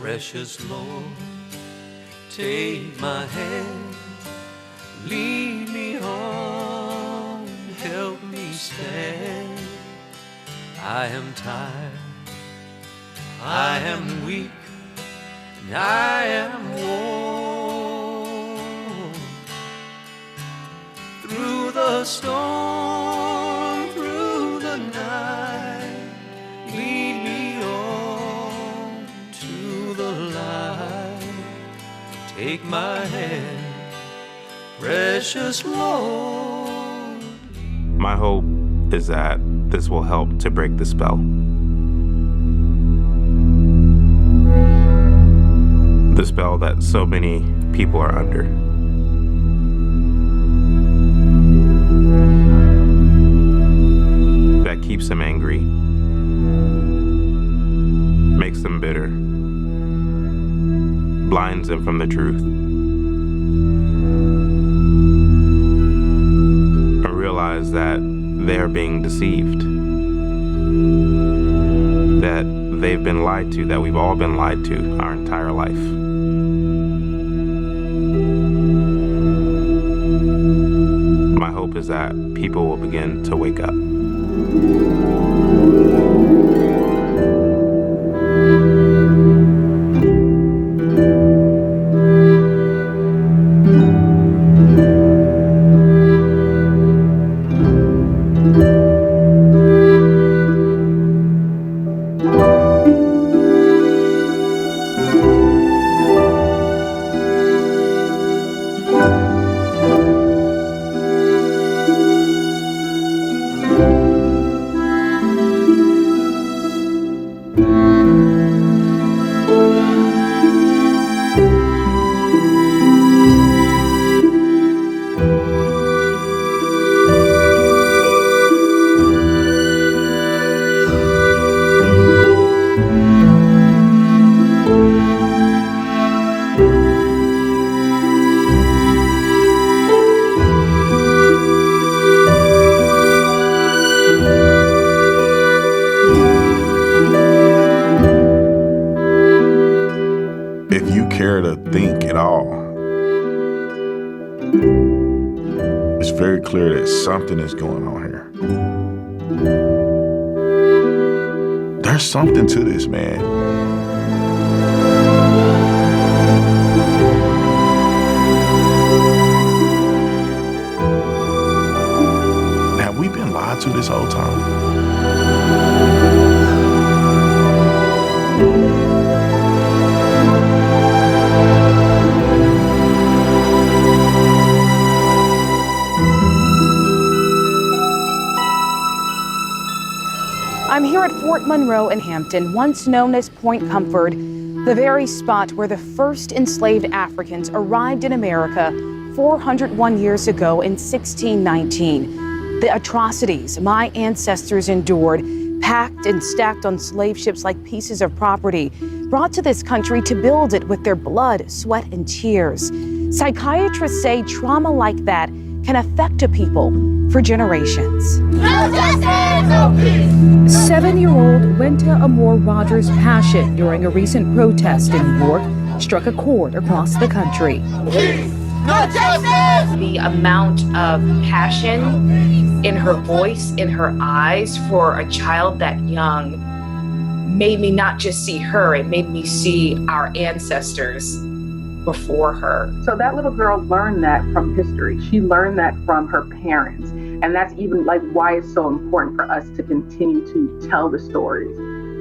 Precious Lord, take my hand, lead me on, help me stand. I am tired, I am weak, and I am worn. Through the storm, through the night, lead me on to the light. Take my hand, precious Lord. My hope is that this will help to break the spell. The spell that so many people are under. That keeps them angry, makes them bitter, blinds them from the truth. I realize that they're being deceived, that they've been lied to, that we've all been lied to our entire life. My hope is that people will begin to wake up. Clear that something is going on here. There's something to this, man. Have we been lied to this whole time? I'm here at Fort Monroe in Hampton, once known as Point Comfort, the very spot where the first enslaved Africans arrived in America 401 years ago in 1619. The atrocities my ancestors endured, packed and stacked on slave ships like pieces of property, brought to this country to build it with their blood, sweat, and tears. Psychiatrists say trauma like that can affect a people for generations. No justice, no peace. 7-year-old Wenta Amore Rogers' passion during a recent protest in New York struck a chord across the country. Peace, no justice. The amount of passion in her voice, in her eyes for a child that young made me not just see her, it made me see our ancestors before her. So that little girl learned that from history. She learned that from her parents. And that's even like why it's so important for us to continue to tell the stories.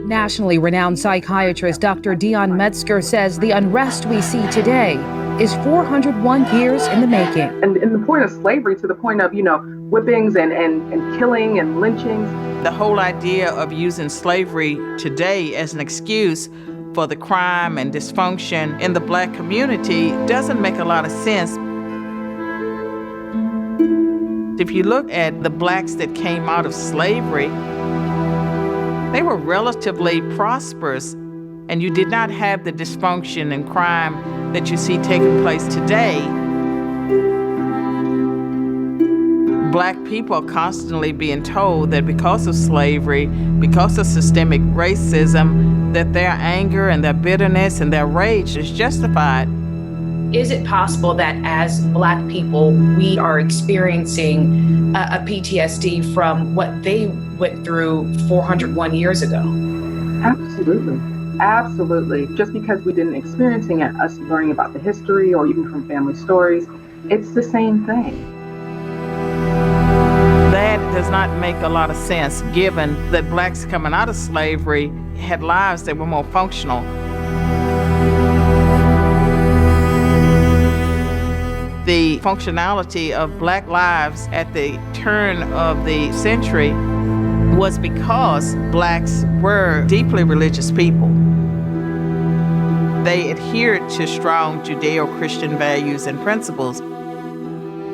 Nationally renowned psychiatrist Dr. Dion Metzger says the unrest we see today is 401 years in the making. And the point of slavery to the point of, whippings and killing and lynchings. The whole idea of using slavery today as an excuse for the crime and dysfunction in the Black community doesn't make a lot of sense. If you look at the Blacks that came out of slavery, they were relatively prosperous, and you did not have the dysfunction and crime that you see taking place today. Black people are constantly being told that because of slavery, because of systemic racism, that their anger and their bitterness and their rage is justified. Is it possible that as Black people, we are experiencing a PTSD from what they went through 401 years ago? Absolutely. Absolutely. Just because we didn't experience it, us learning about the history or even from family stories, it's the same thing. That does not make a lot of sense given that Blacks coming out of slavery had lives that were more functional. The functionality of Black lives at the turn of the century was because Blacks were deeply religious people. They adhered to strong judeo-christian values and principles.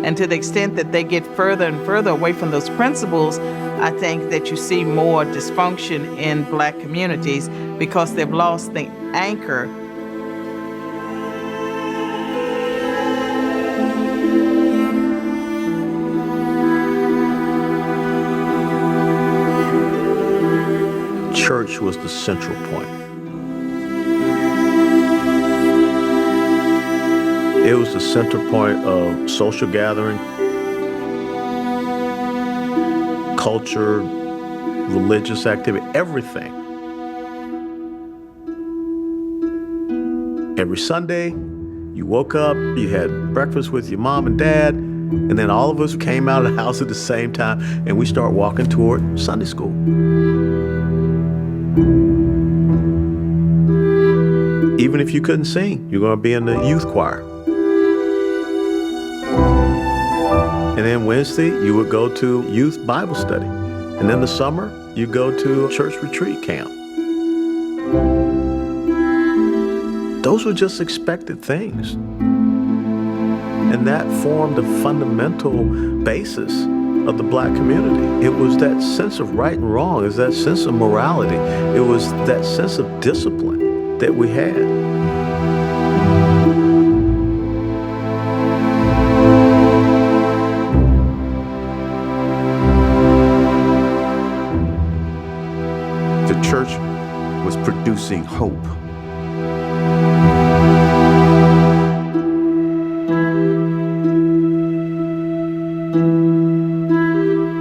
And to the extent that they get further and further away from those principles, I think that you see more dysfunction in Black communities because they've lost the anchor. Church was the central point. It was the center point of social gathering, culture, religious activity, everything. Every Sunday, you woke up, you had breakfast with your mom and dad, and then all of us came out of the house at the same time, and we start walking toward Sunday school. Even if you couldn't sing, you're going to be in the youth choir. And then Wednesday, you would go to youth Bible study. And then the summer, you go to church retreat camp. Those were just expected things. And that formed the fundamental basis of the Black community. It was that sense of right and wrong. It was that sense of morality. It was that sense of discipline that we had. The church was producing hope.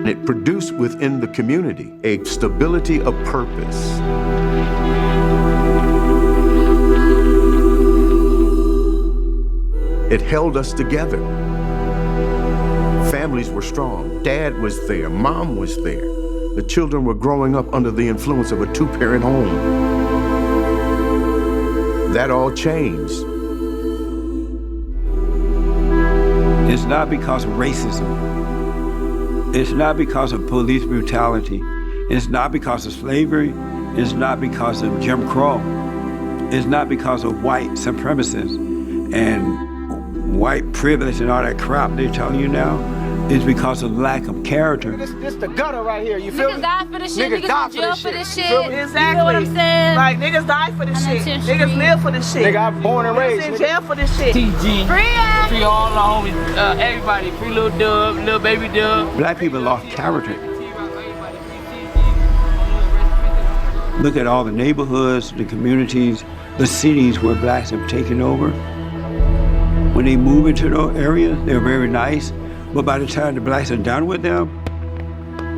It produced within the community a stability of purpose. It held us together. Families were strong. Dad was there. Mom was there. The children were growing up under the influence of a two-parent home. That all changed. It's not because of racism. It's not because of police brutality. It's not because of slavery. It's not because of Jim Crow. It's not because of white supremacists and white privilege and all that crap they're telling you now. It's because of lack of character. This the gutter right here, you feel me? Niggas die for this shit, niggas die in jail for this shit. Exactly. You know what I'm saying? Like, niggas die for this shit. Niggas live for this shit. Nigga, I'm born and raised. Niggas in jail for this shit. TG. Free all the homies, everybody. Free Lil Dub, Lil Baby Dub. Black people lost character. Look at all the neighborhoods, the communities, the cities where blacks have taken over. When they move into those areas, they're very nice. But by the time the blacks are done with them,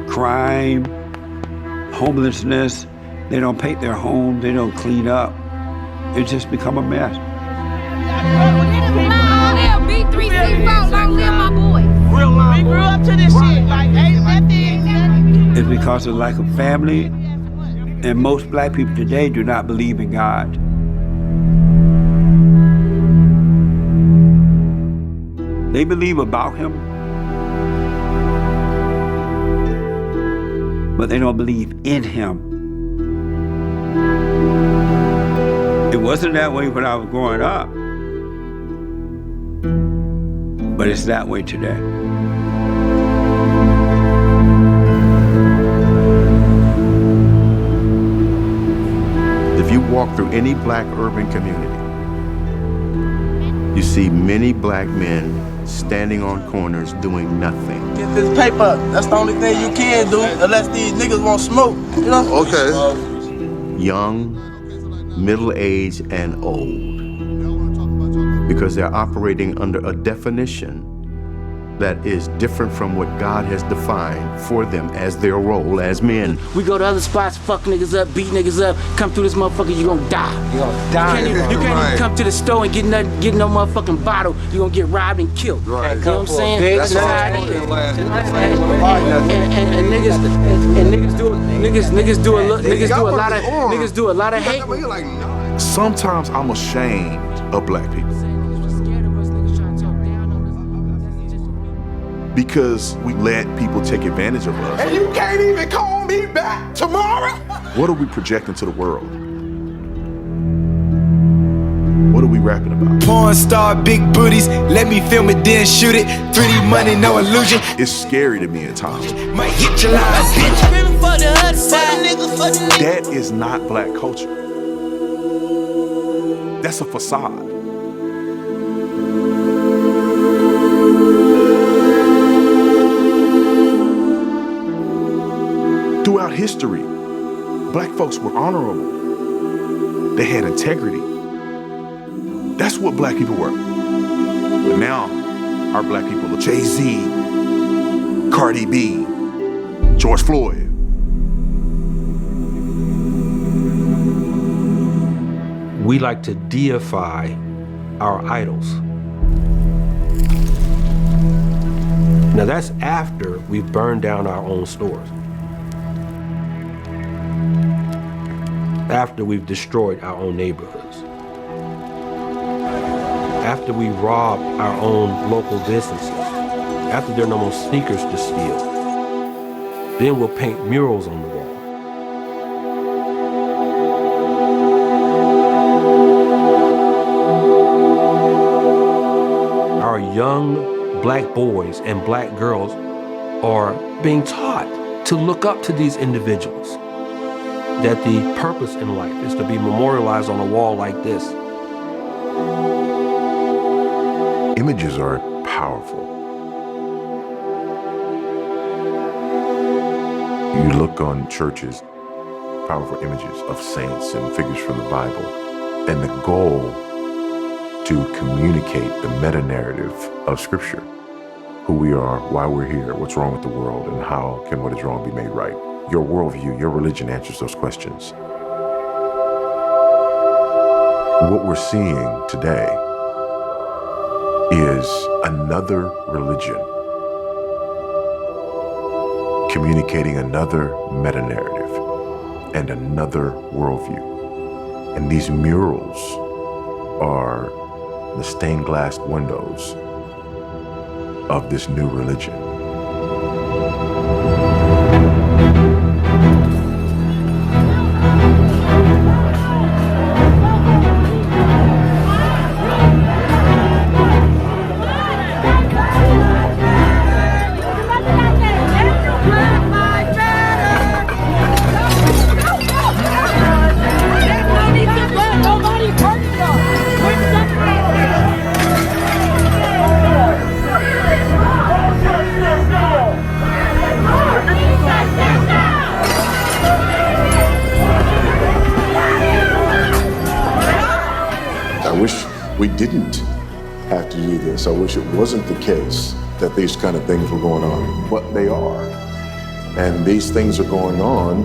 crime, homelessness, they don't paint their home, they don't clean up. It just become a mess. B3C4, long live my boy. We grew up to this shit, like, ain't nothing. It's because of lack of family, and most black people today do not believe in God. They believe about him, but they don't believe in him. It wasn't that way when I was growing up, but it's that way today. If you walk through any black urban community, you see many black men standing on corners doing nothing. Get this paper up. That's the only thing you can do unless these niggas won't smoke, you know? Okay. Young, middle-aged, and old. Because they're operating under a definition that is different from what God has defined for them as their role as men. We go to other spots, fuck niggas up, beat niggas up, come through this motherfucker, you gon' die. You gonna die. You can't even come to the store and get no motherfucking bottle, you gonna get robbed and killed. Right. You know what I'm saying? That's society. And niggas do a lot of hate. Sometimes I'm ashamed of black people. Because we let people take advantage of us. And you can't even call me back tomorrow? What are we projecting to the world? What are we rapping about? Porn star, big booties, let me film it, then shoot it. 3D money, no illusion. It's scary to me at times. Might hit your line, bitch. That is not black culture. That's a facade. Throughout history, black folks were honorable. They had integrity. That's what black people were. But now, our black people are Jay-Z, Cardi B, George Floyd. We like to deify our idols. Now that's after we've burned down our own stores. After we've destroyed our own neighborhoods. After we rob our own local businesses. After there are no more sneakers to steal. Then we'll paint murals on the wall. Our young black boys and black girls are being taught to look up to these individuals. That the purpose in life is to be memorialized on a wall like this. Images are powerful. You look on churches, powerful images of saints and figures from the Bible, and the goal to communicate the meta-narrative of Scripture. Who we are, why we're here, what's wrong with the world, and how can what is wrong be made right. Your worldview, your religion answers those questions. What we're seeing today is another religion communicating another meta-narrative and another worldview. And these murals are the stained glass windows of this new religion. I wish we didn't have to do this. I wish it wasn't the case that these kind of things were going on, but they are. And these things are going on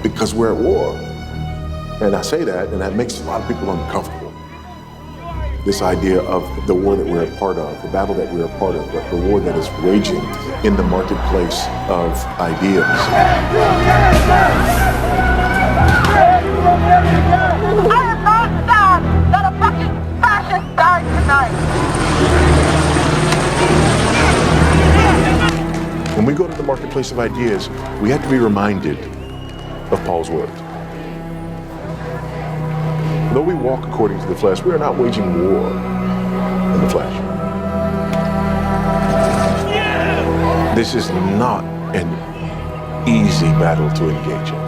because we're at war. And I say that, and that makes a lot of people uncomfortable. This idea of the war that we're a part of, the battle that we're a part of, the war that is raging in the marketplace of ideas. When we go to the marketplace of ideas, we have to be reminded of Paul's words. Though we walk according to the flesh, we are not waging war in the flesh. This is not an easy battle to engage in.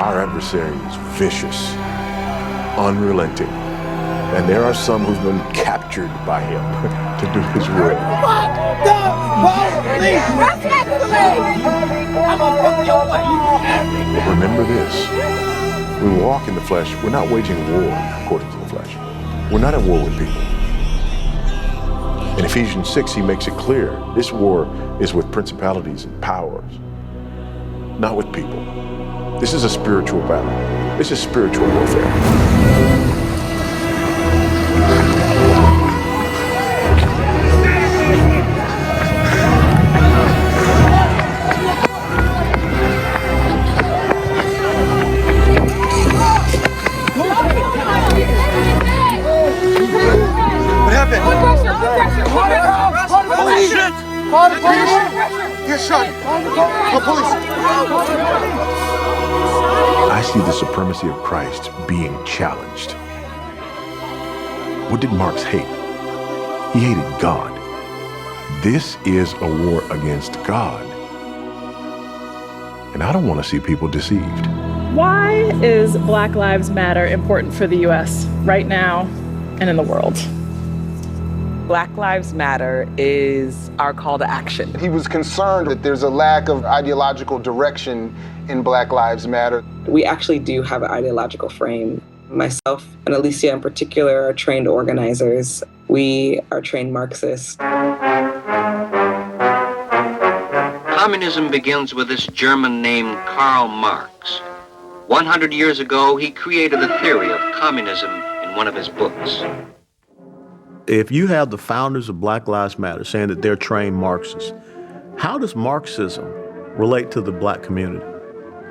Our adversary is vicious, unrelenting, and there are some who've been captured by him to do his will. What the police? Respectfully! I'm gonna fuck your wife. But remember this, when we walk in the flesh, we're not waging war according to the flesh. We're not at war with people. In Ephesians 6, he makes it clear, this war is with principalities and powers, not with people. This is a spiritual battle. This is spiritual warfare. What happened? Holy shit! Call the police! Get shot! Call police! I see the supremacy of Christ being challenged. What did Marx hate? He hated God. This is a war against God. And I don't want to see people deceived. Why is Black Lives Matter important for the U.S. right now and in the world? Black Lives Matter is our call to action. He was concerned that there's a lack of ideological direction in Black Lives Matter. We actually do have an ideological frame. Myself and Alicia in particular are trained organizers. We are trained Marxists. Communism begins with this German named Karl Marx. 100 years ago, he created the theory of communism in one of his books. If you have the founders of Black Lives Matter saying that they're trained Marxists, how does Marxism relate to the black community?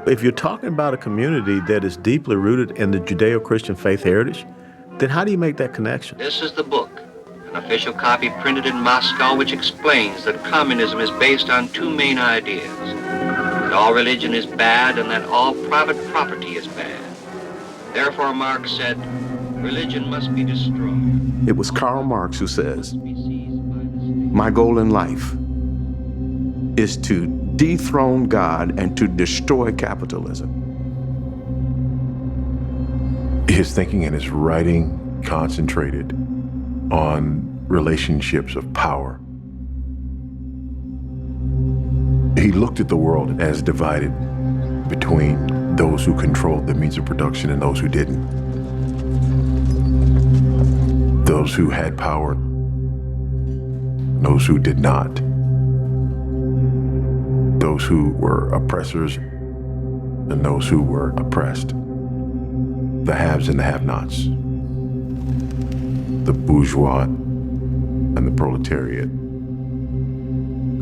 If you're talking about a community that is deeply rooted in the judeo-christian faith heritage, then how do you make that connection? This is the book, an official copy printed in Moscow, which explains that communism is based on two main ideas: that all religion is bad and that all private property is bad. Therefore, Marx said, religion must be destroyed. It was Karl Marx who says, my goal in life is to dethrone God and to destroy capitalism. His thinking and his writing concentrated on relationships of power. He looked at the world as divided between those who controlled the means of production and those who didn't. Those who had power, those who did not. Those who were oppressors and those who were oppressed. The haves and the have-nots. The bourgeois and the proletariat.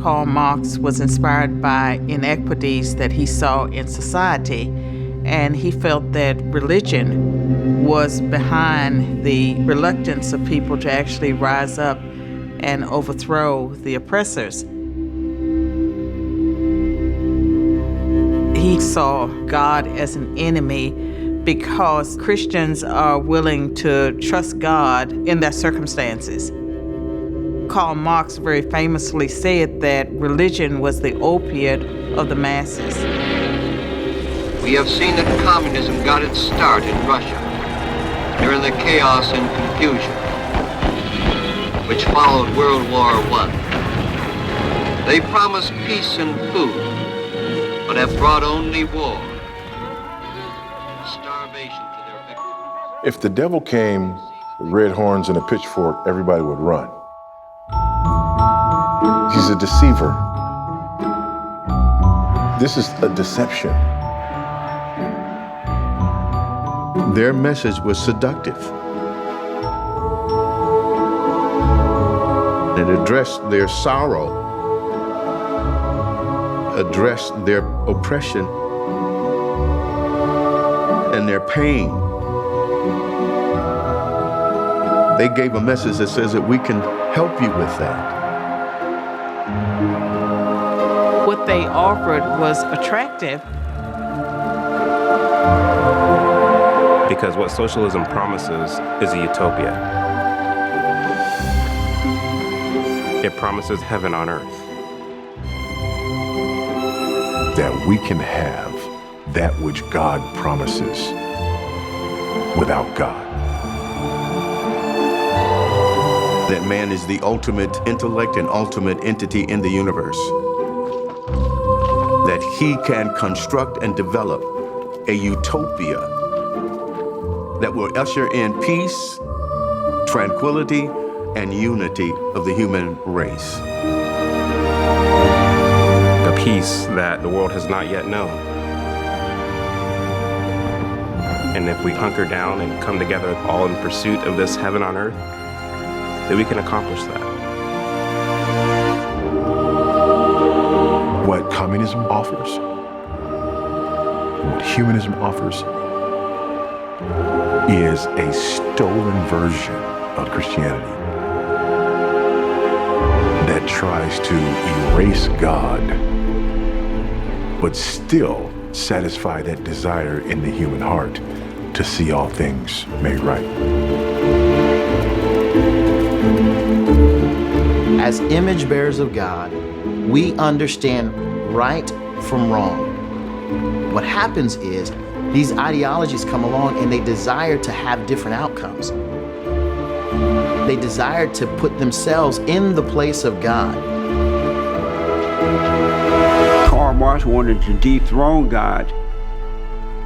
Karl Marx was inspired by inequities that he saw in society, and he felt that religion was behind the reluctance of people to actually rise up and overthrow the oppressors. He saw God as an enemy because Christians are willing to trust God in their circumstances. Karl Marx very famously said that religion was the opiate of the masses. We have seen that communism got its start in Russia during the chaos and confusion which followed World War I. They promised peace and food, but have brought only war, starvation to their victims. If the devil came with red horns and a pitchfork, everybody would run. He's a deceiver. This is a deception. Their message was seductive. It addressed their sorrow, addressed their oppression and their pain. They gave a message that says that we can help you with that. What they offered was attractive. Because what socialism promises is a utopia. It promises heaven on earth. That we can have that which God promises without God. That man is the ultimate intellect and ultimate entity in the universe. That he can construct and develop a utopia that will usher in peace, tranquility, and unity of the human race. A peace that the world has not yet known. And if we hunker down and come together all in pursuit of this heaven on earth, then we can accomplish that. What communism offers, what humanism offers, is a stolen version of Christianity that tries to erase God, but still satisfy that desire in the human heart to see all things made right. As image bearers of God, we understand right from wrong. What happens is these ideologies come along and they desire to have different outcomes. They desire to put themselves in the place of God. Karl Marx wanted to dethrone God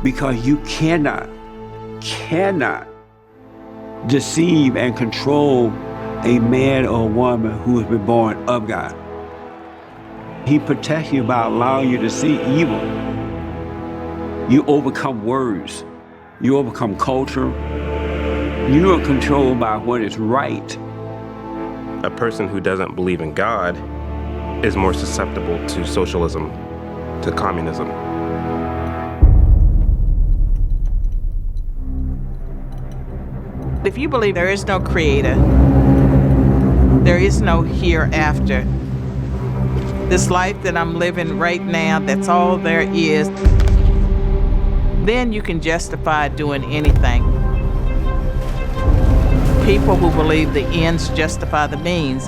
because you cannot deceive and control a man or a woman who has been born of God. He protects you by allowing you to see evil. You overcome words. You overcome culture. You are controlled by what is right. A person who doesn't believe in God is more susceptible to socialism, to communism. If you believe there is no creator, there is no hereafter. This life that I'm living right now, that's all there is, then you can justify doing anything. People who believe the ends justify the means.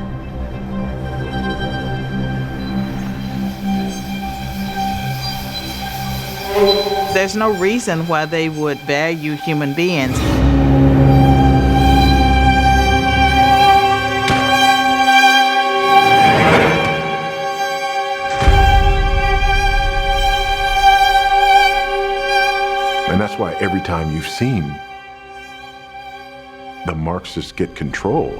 There's no reason why they would value human beings. And that's why every time you've seen the Marxists get control,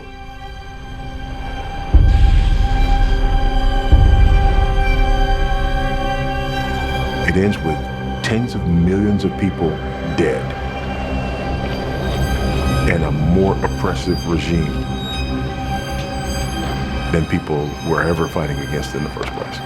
it ends with tens of millions of people dead and a more oppressive regime than people were ever fighting against in the first place.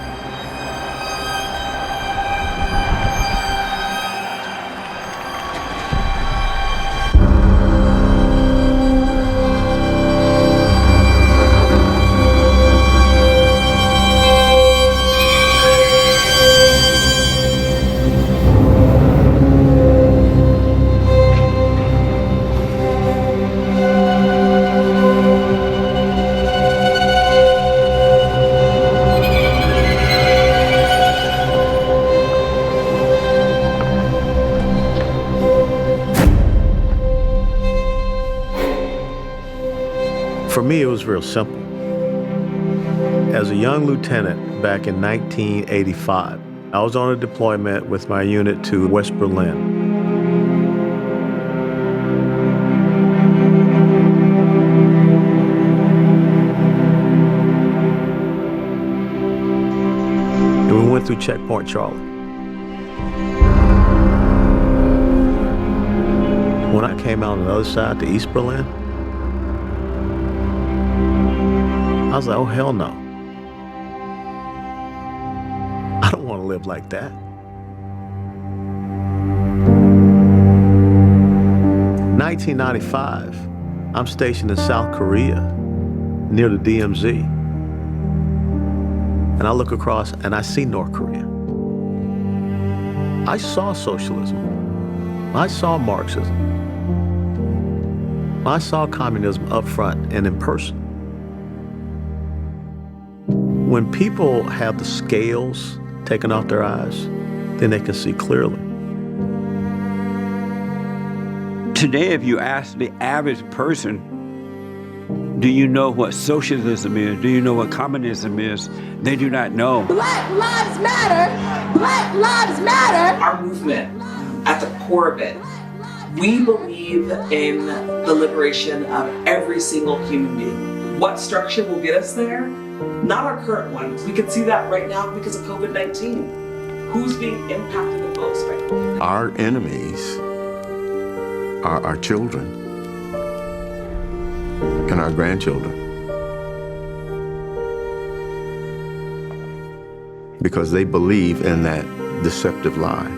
For me, it was real simple. As a young lieutenant back in 1985, I was on a deployment with my unit to West Berlin. And we went through Checkpoint Charlie. When I came out on the other side to East Berlin, I was like, oh, hell no. I don't want to live like that. In 1995, I'm stationed in South Korea, near the DMZ. And I look across and I see North Korea. I saw socialism. I saw Marxism. I saw communism up front and in person. When people have the scales taken off their eyes, then they can see clearly. Today, if you ask the average person, do you know what socialism is? Do you know what communism is? They do not know. Black Lives Matter! Black Lives Matter! Our movement at the core of it, we believe in the liberation of every single human being. What structure will get us there? Not our current one. We can see that right now because of COVID-19. Who's being impacted the most right now? Our enemies are our children and our grandchildren. Because they believe in that deceptive lie.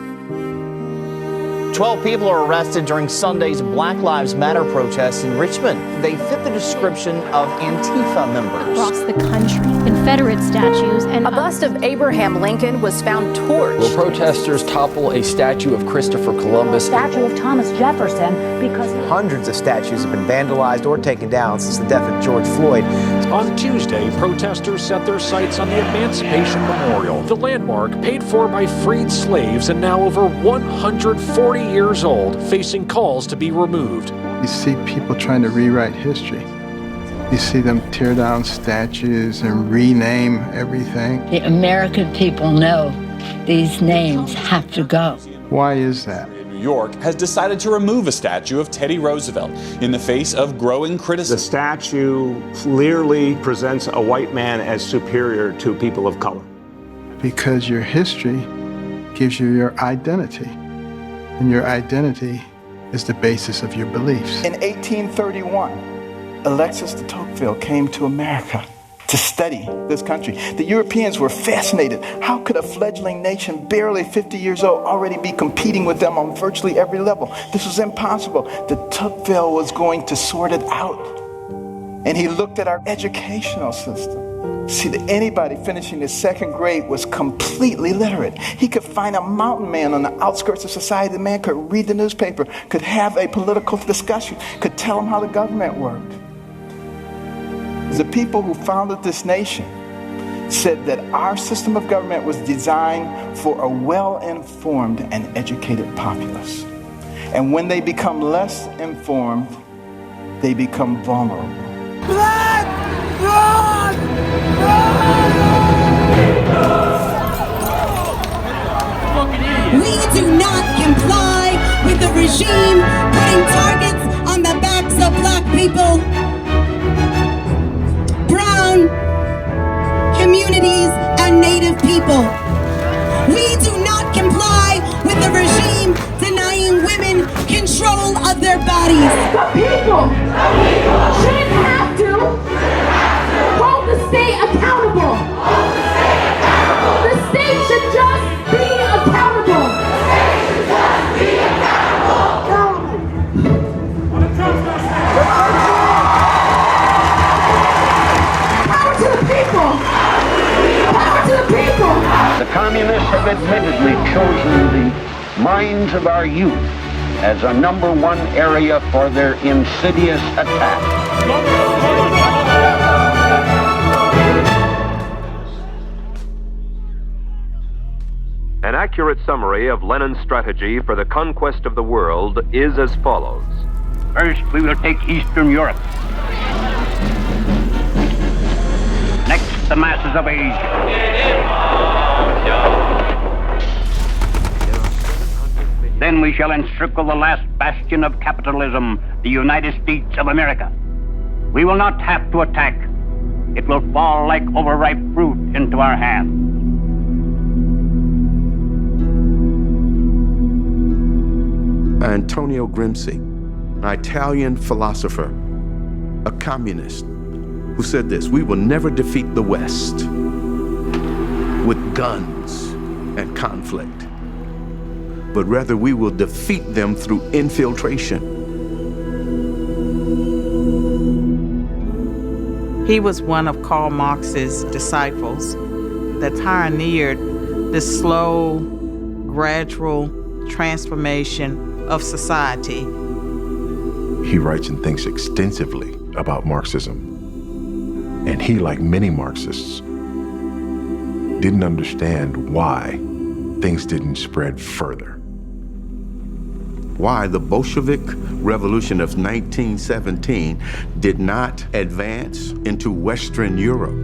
12 people are arrested during Sunday's Black Lives Matter protests in Richmond. They fit the description of Antifa members. Across the country, Confederate statues and a bust of Abraham Lincoln was found torched. Will protesters topple a statue of Christopher Columbus? A statue of Thomas Jefferson because hundreds of statues have been vandalized or taken down since the death of George Floyd. On Tuesday, protesters set their sights on the Emancipation Memorial, the landmark paid for by freed slaves and now over 140 years old, facing calls to be removed. You see people trying to rewrite history. You see them tear down statues and rename everything. The American people know these names have to go. Why is that? New York has decided to remove a statue of Teddy Roosevelt in the face of growing criticism. The statue clearly presents a white man as superior to people of color. Because your history gives you your identity, and your identity is the basis of your beliefs. In 1831, Alexis de Tocqueville came to America to study this country. The Europeans were fascinated. How could a fledgling nation, barely 50 years old, already be competing with them on virtually every level? This was impossible. De Tocqueville was going to sort it out. And he looked at our educational system. See, that anybody finishing the second grade was completely literate. He could find a mountain man on the outskirts of society. The man could read the newspaper, could have a political discussion, could tell him how the government worked. The people who founded this nation said that our system of government was designed for a well-informed and educated populace. And when they become less informed, they become vulnerable. Black! Run! We do not comply with the regime putting targets on the backs of black people, brown communities, and native people. We do not comply with the regime denying women control of their bodies. The people shouldn't have to hold the state accountable. The state should just be accountable. Power to the people. Power to the people. The communists have admittedly chosen the minds of our youth as a #1 area for their insidious attack. An accurate summary of Lenin's strategy for the conquest of the world is as follows. First, we will take Eastern Europe. Next, the masses of Asia. Then we shall encircle the last bastion of capitalism, the United States of America. We will not have to attack. It will fall like overripe fruit into our hands. Antonio Gramsci, an Italian philosopher, a communist, who said this: we will never defeat the West with guns and conflict, but rather we will defeat them through infiltration. He was one of Karl Marx's disciples that pioneered the slow, gradual transformation of society. He writes and thinks extensively about Marxism. And he, like many Marxists, didn't understand why things didn't spread further. Why the Bolshevik Revolution of 1917 did not advance into Western Europe.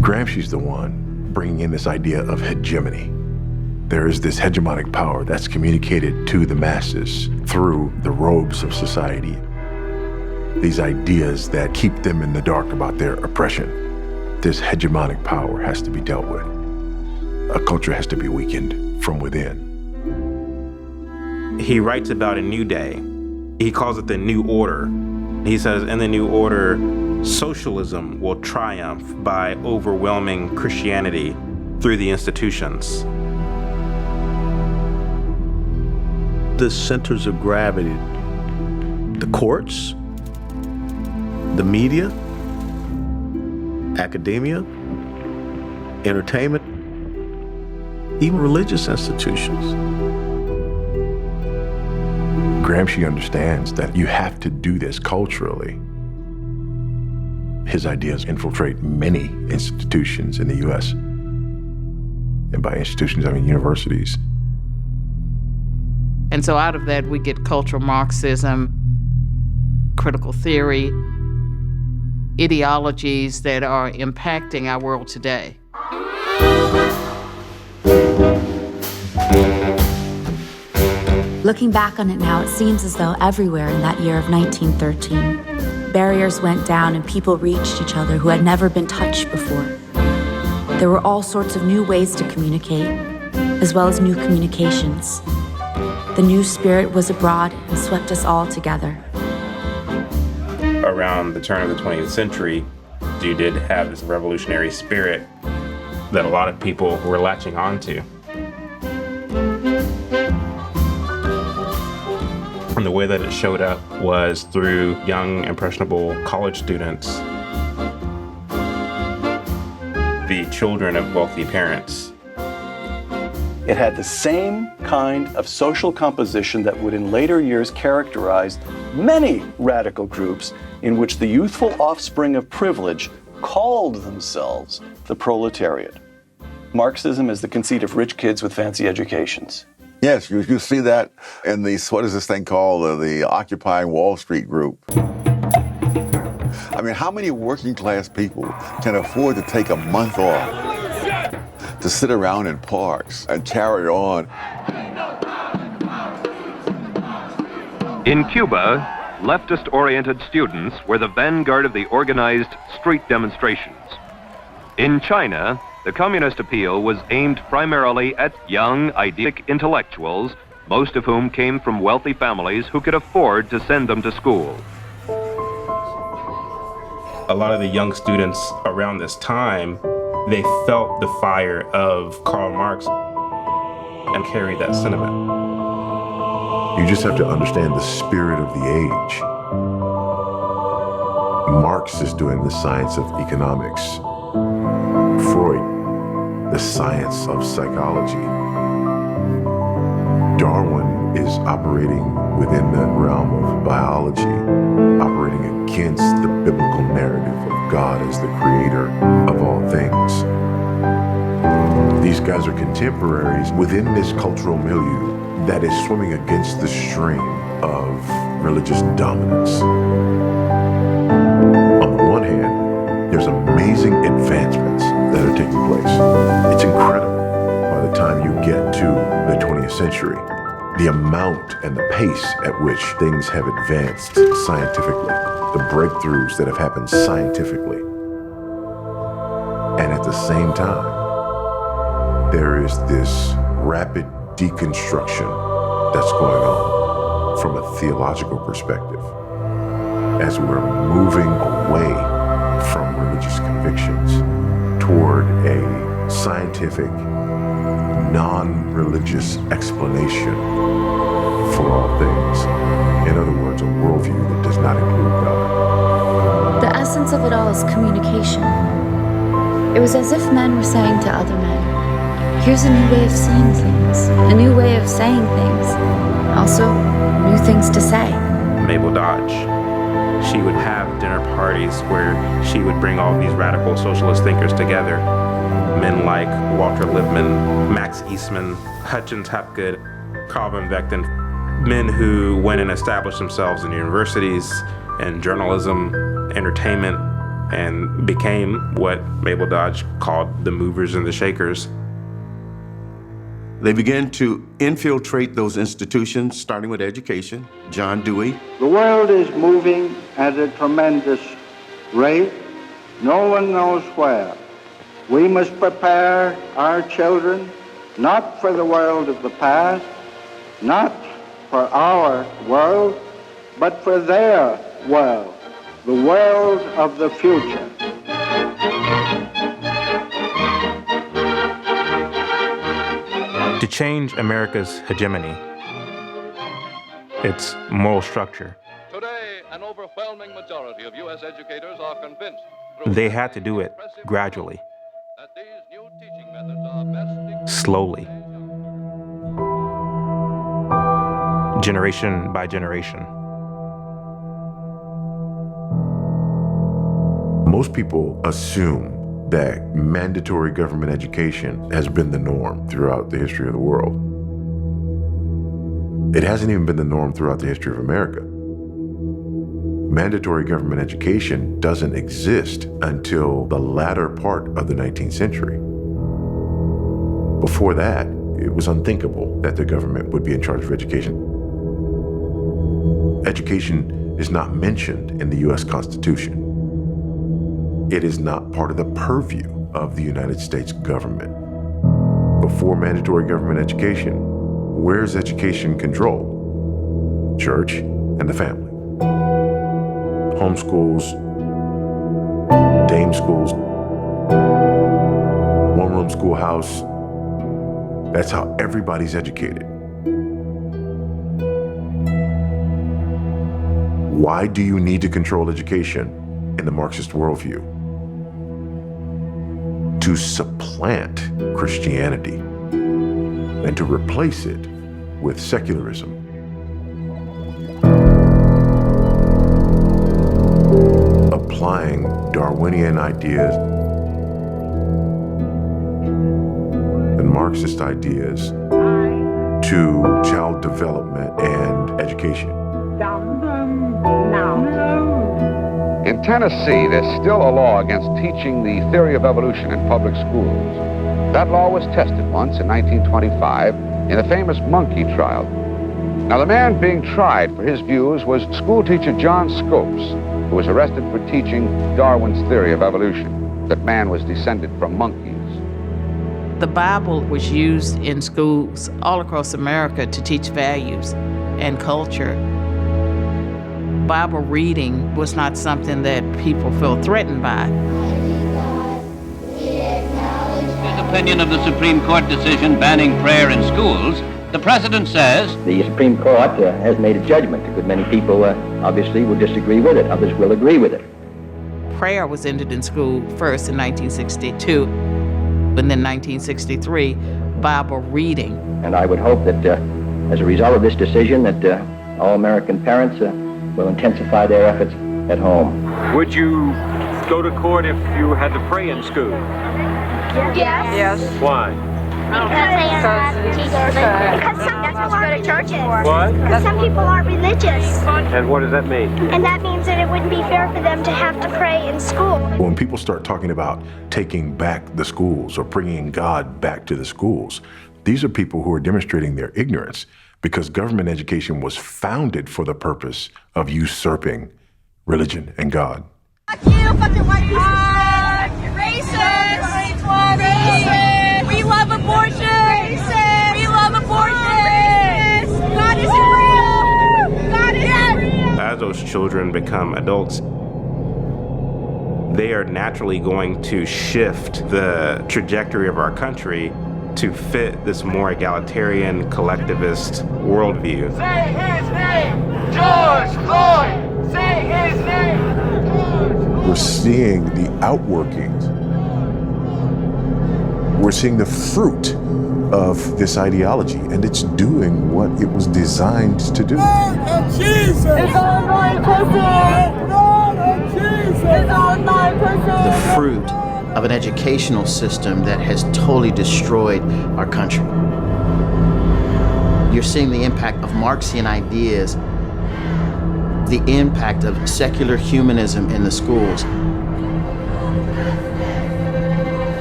Gramsci's the one bringing in this idea of hegemony. There is this hegemonic power that's communicated to the masses through the robes of society. These ideas that keep them in the dark about their oppression. This hegemonic power has to be dealt with. A culture has to be weakened from within. He writes about a new day. He calls it the new order. He says, in the new order, socialism will triumph by overwhelming Christianity through the institutions. The centers of gravity, the courts, the media, academia, entertainment, even religious institutions. Gramsci understands that you have to do this culturally. His ideas infiltrate many institutions in the U.S. And by institutions, I mean universities. And so out of that, we get cultural Marxism, critical theory, ideologies that are impacting our world today. Looking back on it now, it seems as though everywhere in that year of 1913, barriers went down and people reached each other who had never been touched before. There were all sorts of new ways to communicate, as well as new communications. The new spirit was abroad and swept us all together. Around the turn of the 20th century, you did have this revolutionary spirit that a lot of people were latching onto. And the way that it showed up was through young, impressionable college students, the children of wealthy parents. It had the same kind of social composition that would in later years characterize many radical groups in which the youthful offspring of privilege called themselves the proletariat. Marxism is the conceit of rich kids with fancy educations. Yes, you see that in the, what is this thing called, the Occupying Wall Street group. I mean, how many working class people can afford to take a month off to sit around in parks and carry on? In Cuba, leftist-oriented students were the vanguard of the organized street demonstrations. In China, the communist appeal was aimed primarily at young, idyllic intellectuals, most of whom came from wealthy families who could afford to send them to school. A lot of the young students around this time, they felt the fire of Karl Marx and carried that sentiment. You just have to understand the spirit of the age. Marx is doing the science of economics. Freud, the science of psychology. Darwin is operating within the realm of biology, operating against the biblical narrative of God as the creator of all things. These guys are contemporaries within this cultural milieu that is swimming against the stream of religious dominance. On the one hand, there's amazing advancements that are taking place. It's incredible by the time you get to the 20th century, the amount and the pace at which things have advanced scientifically, the breakthroughs that have happened scientifically. And at the same time, there is this rapid deconstruction that's going on from a theological perspective as we're moving away from religious convictions toward a scientific, non-religious explanation for all things. In other words, a worldview that does not include God. The essence of it all is communication. It was as if men were saying to other men, here's a new way of seeing things, a new way of saying things, also new things to say. Mabel Dodge, she would have dinner parties where she would bring all these radical socialist thinkers together. Men like Walter Lippmann, Max Eastman, Hutchins Hapgood, Carl von Vechten, men who went and established themselves in universities and journalism, entertainment, and became what Mabel Dodge called the movers and the shakers. They began to infiltrate those institutions, starting with education. John Dewey. The world is moving at a tremendous rate. No one knows where. We must prepare our children not for the world of the past, not for our world, but for their world, the world of the future. To change America's hegemony, its moral structure, Today, an overwhelming majority of U.S. educators are convinced they had to do it gradually, that these new teaching methods are best slowly, generation by generation. Most people assume that mandatory government education has been the norm throughout the history of the world. It hasn't even been the norm throughout the history of America. Mandatory government education doesn't exist until the latter part of the 19th century. Before that, it was unthinkable that the government would be in charge of education. Education is not mentioned in the U.S. Constitution. It is not part of the purview of the United States government. Before mandatory government education, where's education controlled? Church and the family. Homeschools, dame schools, one-room schoolhouse. That's how everybody's educated. Why do you need to control education in the Marxist worldview? To supplant Christianity and to replace it with secularism. Applying Darwinian ideas and Marxist ideas to child development and education. In Tennessee, there's still a law against teaching the theory of evolution in public schools. That law was tested once in 1925 in the famous monkey trial. Now, the man being tried for his views was schoolteacher John Scopes, who was arrested for teaching Darwin's theory of evolution, that man was descended from monkeys. The Bible was used in schools all across America to teach values and culture. Bible reading was not something that people felt threatened by. His opinion of the Supreme Court decision banning prayer in schools, the president says, the Supreme Court has made a judgment. A good many people obviously will disagree with it. Others will agree with it. Prayer was ended in school first in 1962, and then 1963, Bible reading. And I would hope that as a result of this decision that all American parents will intensify their efforts at home. Would you go to court if you had to pray in school? Yes. Why? Because some people aren't go to churches. What? Because some people aren't religious. And what does that mean? And that means that it wouldn't be fair for them to have to pray in school. When people start talking about taking back the schools or bringing God back to the schools, these are people who are demonstrating their ignorance, because government education was founded for the purpose of usurping religion and God. Fuck you, fucking white people. Racist. Racist. We love abortion. Racist. We love abortion. God isn't real. God isn't real. As those children become adults, they are naturally going to shift the trajectory of our country to fit this more egalitarian, collectivist worldview. Say his name, George Floyd. Say his name. We're seeing the outworkings. We're seeing the fruit of this ideology, and it's doing what it was designed to do. Jesus! It's all my pussy! Jesus! It's all my pussy! The fruit of an educational system that has totally destroyed our country. You're seeing the impact of Marxian ideas, the impact of secular humanism in the schools.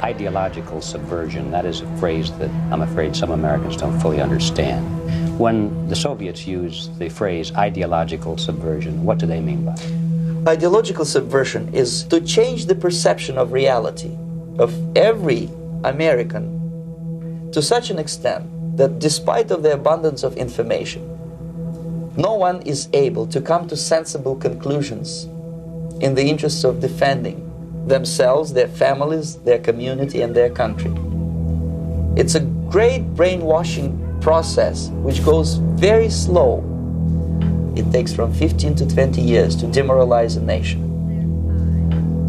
Ideological subversion, that is a phrase that I'm afraid some Americans don't fully understand. When the Soviets use the phrase ideological subversion, what do they mean by it? Ideological subversion is to change the perception of reality of every American to such an extent that despite of the abundance of information, no one is able to come to sensible conclusions in the interests of defending themselves, their families, their community, and their country. It's a great brainwashing process which goes very slow. It takes from 15 to 20 years to demoralize a nation.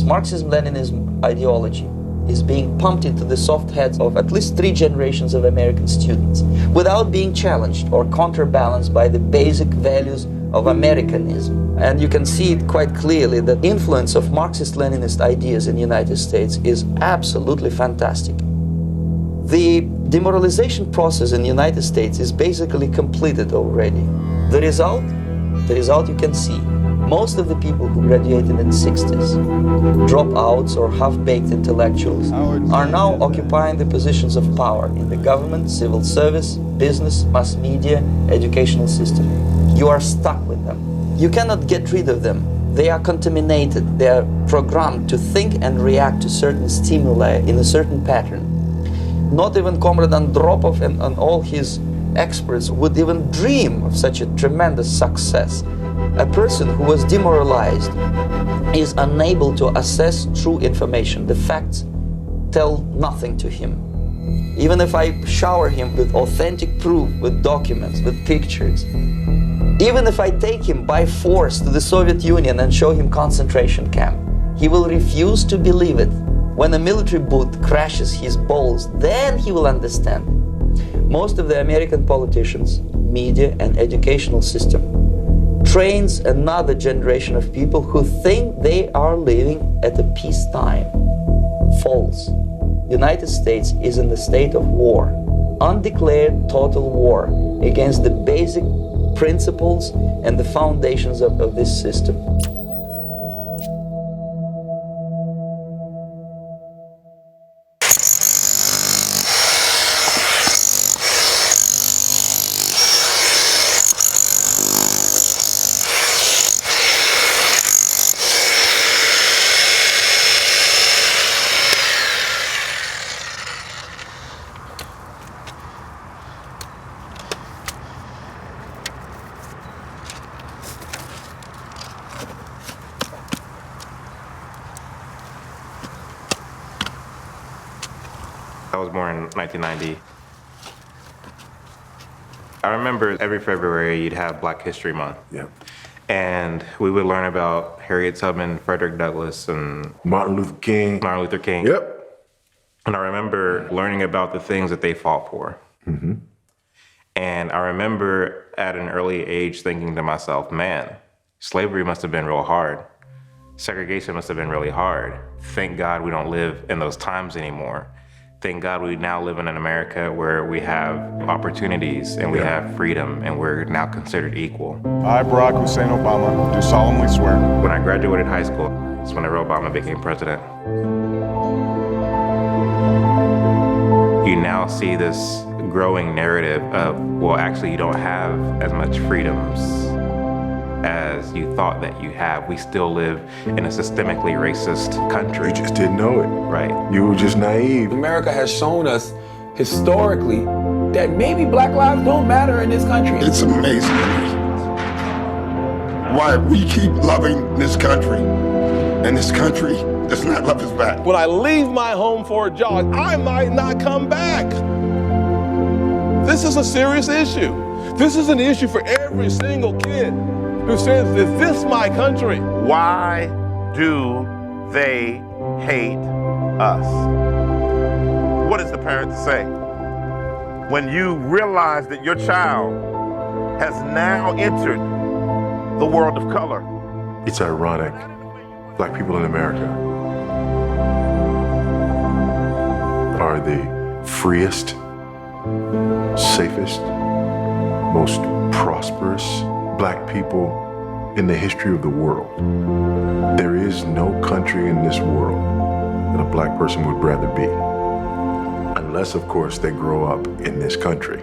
Marxism-Leninism ideology is being pumped into the soft heads of at least 3 generations of American students without being challenged or counterbalanced by the basic values of Americanism. And you can see it quite clearly that the influence of Marxist-Leninist ideas in the United States is absolutely fantastic. The demoralization process in the United States is basically completed already. The result you can see. Most of the people who graduated in the 60s, dropouts or half-baked intellectuals, are now occupying the positions of power in the government, civil service, business, mass media, educational system. You are stuck with them. You cannot get rid of them. They are contaminated. They are programmed to think and react to certain stimuli in a certain pattern. Not even Comrade Andropov and all his experts would even dream of such a tremendous success. A person who was demoralized is unable to assess true information. The facts tell nothing to him. Even if I shower him with authentic proof, with documents, with pictures, even if I take him by force to the Soviet Union and show him concentration camp, he will refuse to believe it. When a military boot crashes his balls, then he will understand. Most of the American politicians, media, and educational system trains another generation of people who think they are living at a peacetime. False. The United States is in the state of war, undeclared total war against the basic principles and the foundations of this system. I was born in 1990. I remember every February you'd have Black History Month. Yeah. And we would learn about Harriet Tubman, Frederick Douglass, and Martin Luther King. Yep. And I remember learning about the things that they fought for. Mm-hmm. And I remember at an early age thinking to myself, man, slavery must have been real hard. Segregation must have been really hard. Thank God we don't live in those times anymore. Thank God we now live in an America where we have opportunities and we have freedom and we're now considered equal. I, Barack Hussein Obama, do solemnly swear. When I graduated high school, that's whenever Obama became president. You now see this growing narrative of, well, actually you don't have as much freedoms as you thought that you have. We still live in a systemically racist country. You just didn't know it. Right. You were just naive. America has shown us historically that maybe black lives don't matter in this country. It's amazing to me why we keep loving this country and this country does not love us back. When I leave my home for a jog, I might not come back. This is a serious issue. This is an issue for every single kid who says, is this my country? Why do they hate us? What does the parent say? When you realize that your child has now entered the world of color. It's ironic. Black people in America are the freest, safest, most prosperous Black people in the history of the world. There is no country in this world that a black person would rather be. Unless, of course, they grow up in this country.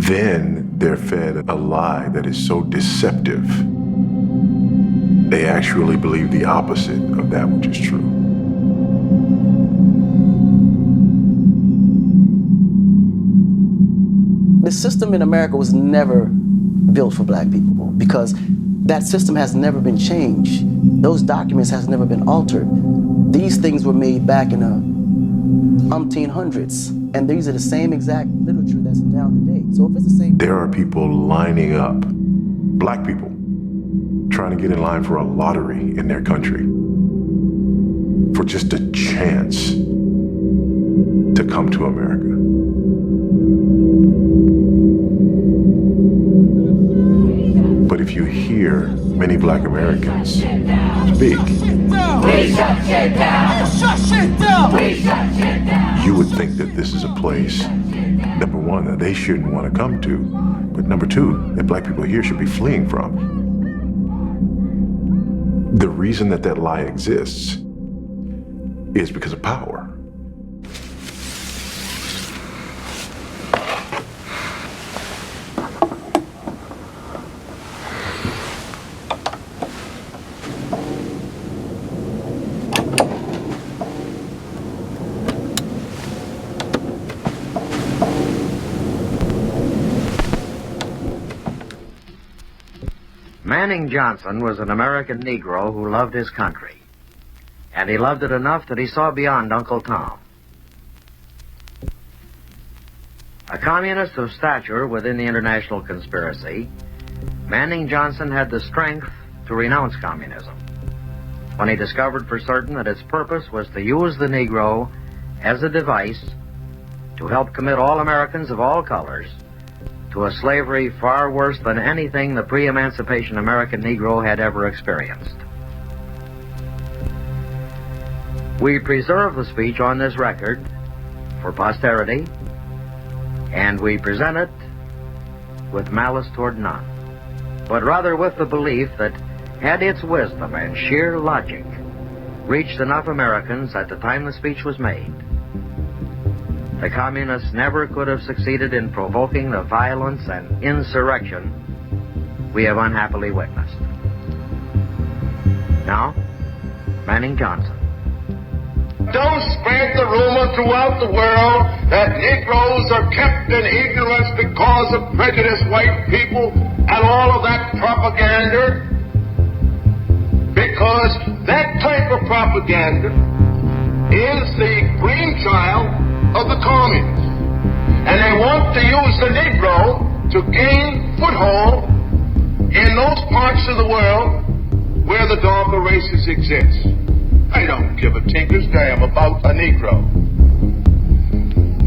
Then they're fed a lie that is so deceptive, they actually believe the opposite of that which is true. The system in America was never built for black people because that system has never been changed. Those documents has never been altered. These things were made back in the 1800s, and these are the same exact literature that's down today. So if it's the same... There are people lining up, black people, trying to get in line for a lottery in their country for just a chance to come to America. But if you hear many black Americans speak, you would think that this is a place, number one, that they shouldn't want to come to, but number two, that black people here should be fleeing from. The reason that that lie exists is because of power. Manning Johnston was an American Negro who loved his country, and he loved it enough that he saw beyond Uncle Tom. A communist of stature within the international conspiracy, Manning Johnston had the strength to renounce communism when he discovered for certain that its purpose was to use the Negro as a device to help commit all Americans of all colors to a slavery far worse than anything the pre-emancipation American Negro had ever experienced. We preserve the speech on this record for posterity, and we present it with malice toward none, but rather with the belief that had its wisdom and sheer logic reached enough Americans at the time the speech was made, the communists never could have succeeded in provoking the violence and insurrection we have unhappily witnessed. Now, Manning Johnston. Don't spread the rumor throughout the world that Negroes are kept in ignorance because of prejudiced white people and all of that propaganda, because that type of propaganda is the brainchild of the communists, and they want to use the Negro to gain foothold in those parts of the world where the darker races exist. I don't give a tinker's damn about a Negro.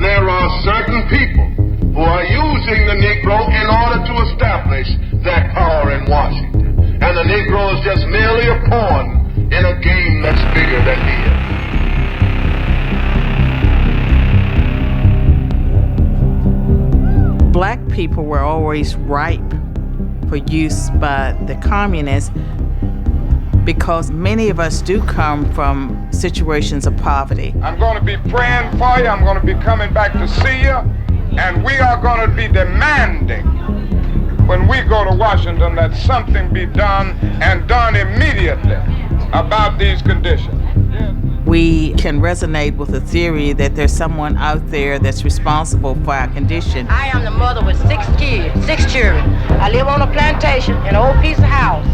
There are certain people who are using the Negro in order to establish that power in Washington, and the Negro is just merely a pawn in a game that's bigger than he is. Black people were always ripe for use by the communists because many of us do come from situations of poverty. I'm going to be praying for you. I'm going to be coming back to see you. And we are going to be demanding when we go to Washington that something be done and done immediately about these conditions. We can resonate with the theory that there's someone out there that's responsible for our condition. I am the mother with 6 kids, 6 children. I live on a plantation in an old piece of house.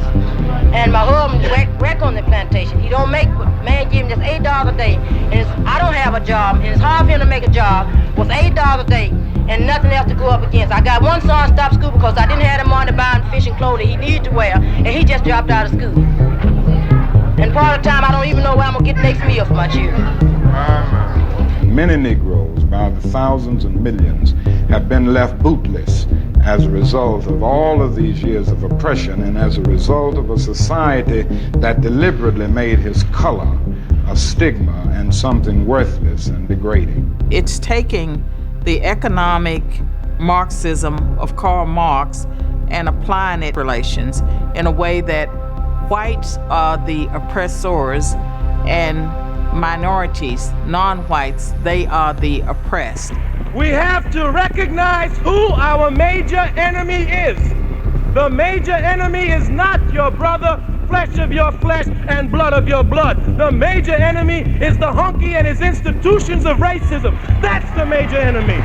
And my husband work on the plantation. He don't make, man give him just $8 a day. And I don't have a job, and it's hard for him to make a job with $8 a day and nothing else to go up against. I got one son stopped school because I didn't have the money to buy him fish and clothing he needed to wear, and he just dropped out of school. And part of the time, I don't even know where I'm gonna get the next meal for my children. Many Negroes, by the thousands and millions, have been left bootless as a result of all of these years of oppression and as a result of a society that deliberately made his color a stigma and something worthless and degrading. It's taking the economic Marxism of Karl Marx and applying it to relations in a way that whites are the oppressors and minorities, non-whites, they are the oppressed. We have to recognize who our major enemy is. The major enemy is not your brother, flesh of your flesh and blood of your blood. The major enemy is the hunky and his institutions of racism. That's the major enemy.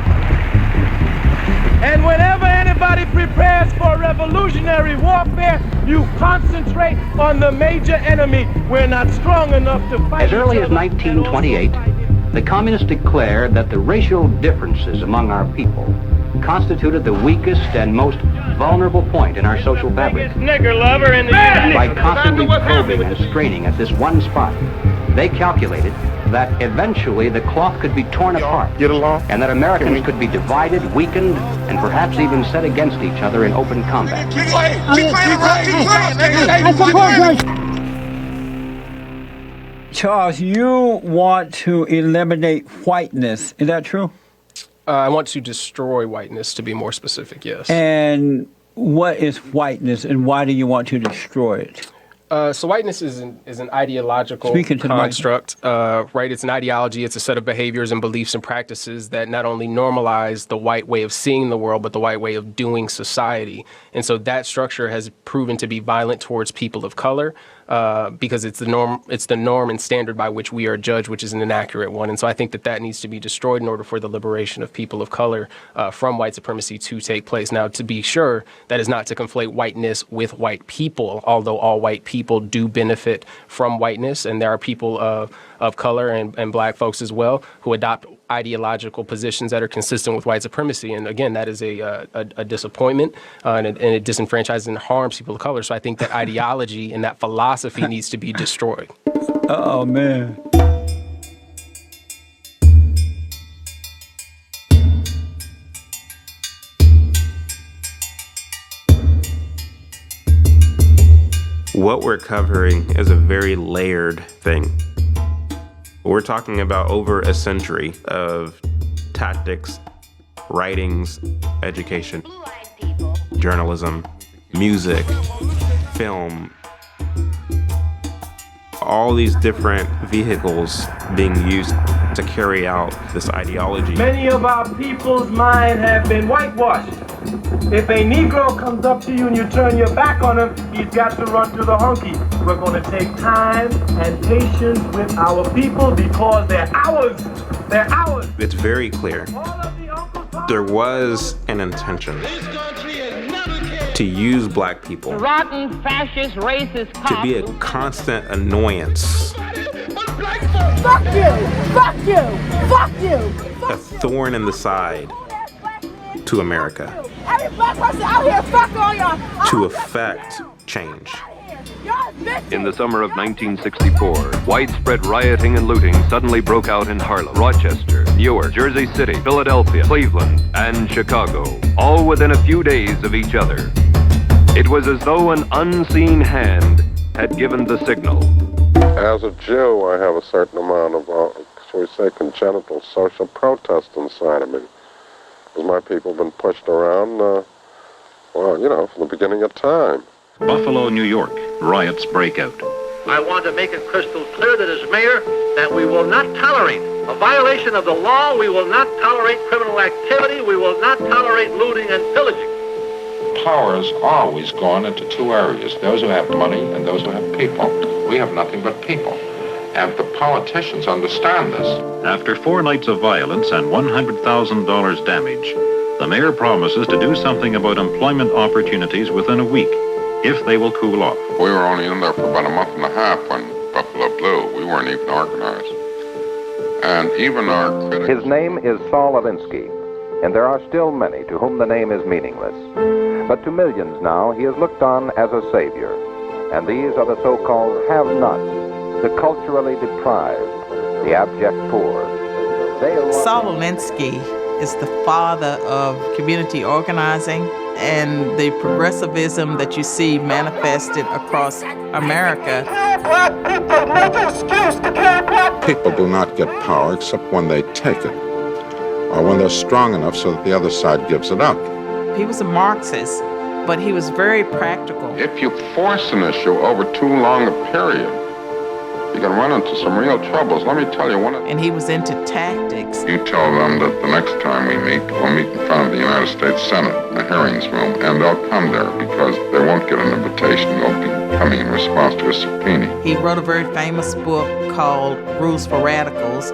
And whenever anybody prepares for revolutionary warfare, you concentrate on the major enemy. We're not strong enough to fight. As early as 1928, the communists declared that the racial differences among our people constituted the weakest and most vulnerable point in our social fabric. Nigger lover in the By constantly probing and straining at this one spot, they calculated that eventually the cloth could be torn apart, and that Americans could be divided, weakened, and perhaps even set against each other in open combat. Charles, you want to eliminate whiteness. Is that true? I want to destroy whiteness, to be more specific, yes. And what is whiteness, and why do you want to destroy it? So whiteness is an ideological construct, right? It's an ideology, it's a set of behaviors and beliefs and practices that not only normalize the white way of seeing the world, but the white way of doing society. And so that structure has proven to be violent towards people of color, because it's the norm and standard by which we are judged, which is an inaccurate one. And so I think that needs to be destroyed in order for the liberation of people of color from white supremacy to take place. Now, to be sure, that is not to conflate whiteness with white people, although all white people do benefit from whiteness, and there are people of color and black folks as well who adopt ideological positions that are consistent with white supremacy. And again, that is a disappointment, and it disenfranchises and harms people of color. So I think that ideology and that philosophy needs to be destroyed. Oh, man. What we're covering is a very layered thing. We're talking about over a century of tactics, writings, education, journalism, music, film, all these different vehicles being used to carry out this ideology. Many of our people's minds have been whitewashed. If a Negro comes up to you and you turn your back on him, he's got to run to the hunky. We're going to take time and patience with our people because they're ours. They're ours. It's very clear. There was an intention to use black people Rotten, fascist, racist, to be a constant annoyance, Fuck you! Fuck you! Fuck you! a thorn in the side to America, Every black person out here, fuck all y'all! to affect change. In the summer of 1964, widespread rioting and looting suddenly broke out in Harlem, Rochester, Newark, Jersey City, Philadelphia, Cleveland, and Chicago, all within a few days of each other. It was as though an unseen hand had given the signal. As a Jew, I have a certain amount of, shall we say, congenital social protest inside of me. Because my people have been pushed around, from the beginning of time. Buffalo, New York, riots break out. I want to make it crystal clear that as mayor, that we will not tolerate a violation of the law. We will not tolerate criminal activity. We will not tolerate looting and pillaging. Power has always gone into two areas, those who have money and those who have people. We have nothing but people. And the politicians understand this. After 4 nights of violence and $100,000 damage, the mayor promises to do something about employment opportunities within a week, if they will cool off. We were only in there for about a month and a half when Buffalo blew. We weren't even organized. And even our critics... His name is Saul Alinsky, and there are still many to whom the name is meaningless. But to millions now, he is looked on as a savior. And these are the so-called have-nots, the culturally deprived, the abject poor. Saul Alinsky is the father of community organizing and the progressivism that you see manifested across America. People do not get power except when they take it, or when they're strong enough so that the other side gives it up. He was a Marxist, but he was very practical. If you force an issue over too long a period, you can run into some real troubles. Let me tell you one. And he was into tactics. You tell them that the next time we meet, we'll meet in front of the United States Senate, in the hearings room, and they'll come there because they won't get an invitation. They'll be coming in response to a subpoena. He wrote a very famous book called Rules for Radicals.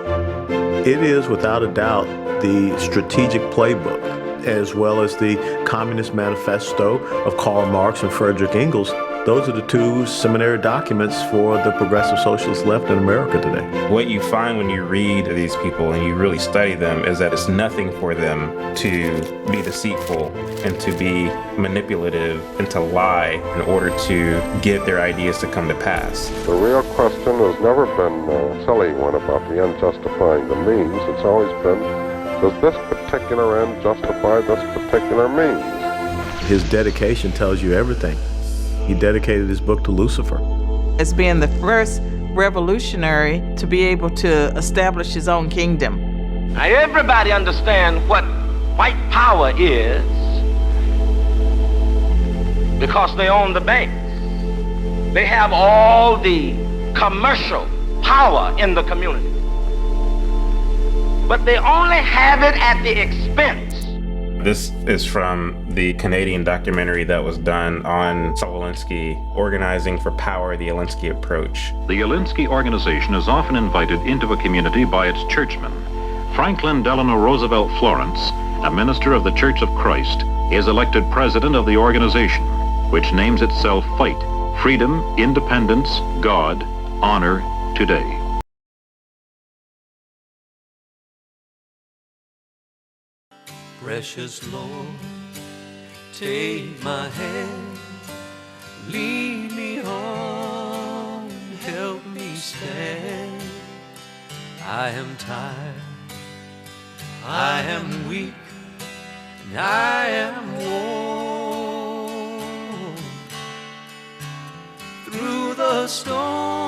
It is, without a doubt, the strategic playbook, as well as the Communist Manifesto of Karl Marx and Frederick Engels. Those are the two seminary documents for the progressive socialist left in America today. What you find when you read these people and you really study them is that it's nothing for them to be deceitful and to be manipulative and to lie in order to get their ideas to come to pass. The real question has never been a silly one about the end justifying the means. It's always been, does this particular end justify this particular means? His dedication tells you everything. He dedicated his book to Lucifer. As being the first revolutionary to be able to establish his own kingdom. Now everybody understands what white power is because they own the banks. They have all the commercial power in the community. But they only have it at the expense. This is from the Canadian documentary that was done on Saul Alinsky, Organizing for Power, the Alinsky Approach. The Alinsky organization is often invited into a community by its churchmen. Franklin Delano Roosevelt Florence, a minister of the Church of Christ, is elected president of the organization, which names itself Fight, Freedom, Independence, God, Honor, Today. Precious Lord, take my hand, lead me on, help me stand. I am tired, I am weak, and I am worn. Through the storm